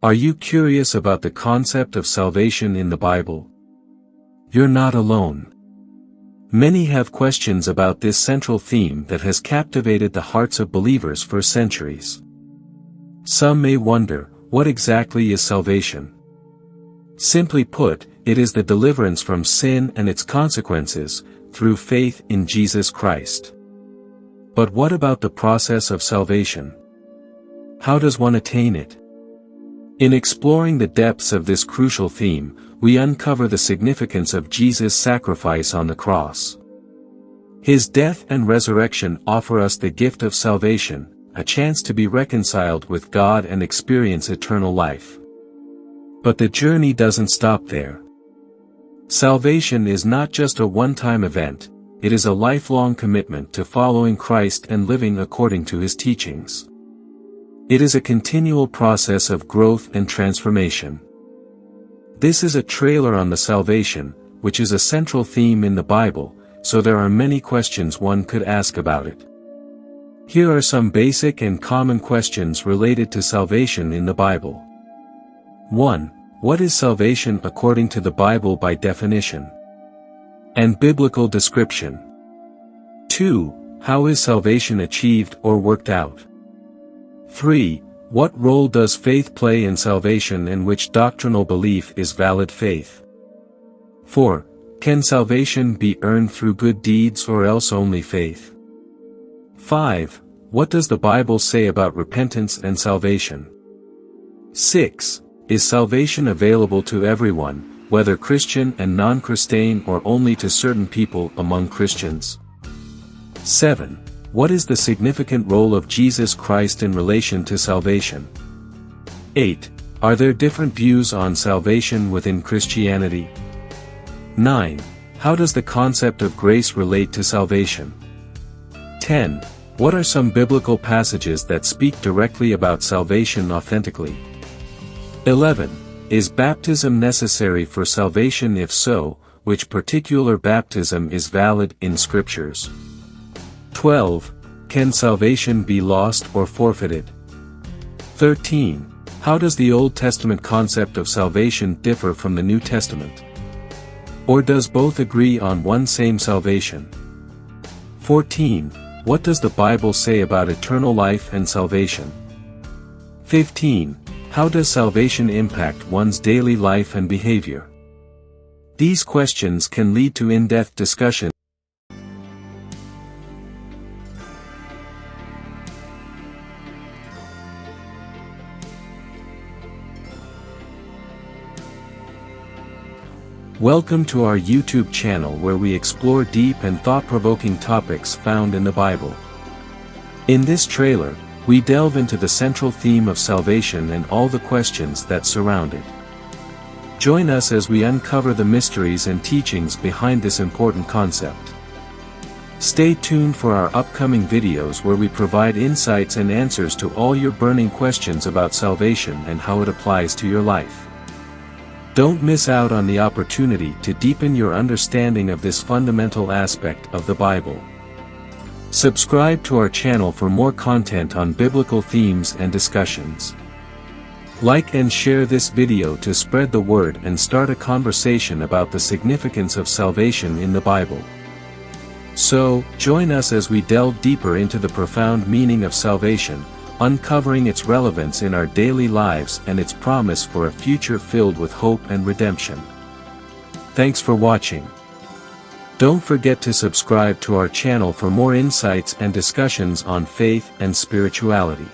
Are you curious about the concept of salvation in the Bible? You're not alone. Many have questions about this central theme that has captivated the hearts of believers for centuries. Some may wonder, what exactly is salvation? Simply put, it is the deliverance from sin and its consequences, through faith in Jesus Christ. But what about the process of salvation? How does one attain it? In exploring the depths of this crucial theme, we uncover the significance of Jesus' sacrifice on the cross. His death and resurrection offer us the gift of salvation, a chance to be reconciled with God and experience eternal life. But the journey doesn't stop there. Salvation is not just a one-time event, it is a lifelong commitment to following Christ and living according to His teachings. It is a continual process of growth and transformation. This is a trailer on the salvation, which is a central theme in the Bible, so there are many questions one could ask about it. Here are some basic and common questions related to salvation in the Bible. 1. What is salvation according to the Bible by definition and biblical description? 2. How is salvation achieved or worked out? 3. What role does faith play in salvation and which doctrinal belief is valid faith? 4. Can salvation be earned through good deeds or else only faith? 5. What does the Bible say about repentance and salvation? 6. Is salvation available to everyone, whether Christian and non-Christian or only to certain people among Christians? 7. What is the significant role of Jesus Christ in relation to salvation? 8. Are there different views on salvation within Christianity? 9. How does the concept of grace relate to salvation? 10. What are some biblical passages that speak directly about salvation authentically? 11. Is baptism necessary for salvation? If so, which particular baptism is valid in Scriptures? 12. Can salvation be lost or forfeited? 13. How does the Old Testament concept of salvation differ from the New Testament? Or does both agree on one same salvation? 14. What does the Bible say about eternal life and salvation? 15. How does salvation impact one's daily life and behavior? These questions can lead to in-depth discussion. Welcome to our YouTube channel where we explore deep and thought-provoking topics found in the Bible. In this trailer, we delve into the central theme of salvation and all the questions that surround it. Join us as we uncover the mysteries and teachings behind this important concept. Stay tuned for our upcoming videos where we provide insights and answers to all your burning questions about salvation and how it applies to your life. Don't miss out on the opportunity to deepen your understanding of this fundamental aspect of the Bible. Subscribe to our channel for more content on biblical themes and discussions. Like and share this video to spread the word and start a conversation about the significance of salvation in the Bible. So, join us as we delve deeper into the profound meaning of salvation, uncovering its relevance in our daily lives and its promise for a future filled with hope and redemption. Thanks for watching. Don't forget to subscribe to our channel for more insights and discussions on faith and spirituality.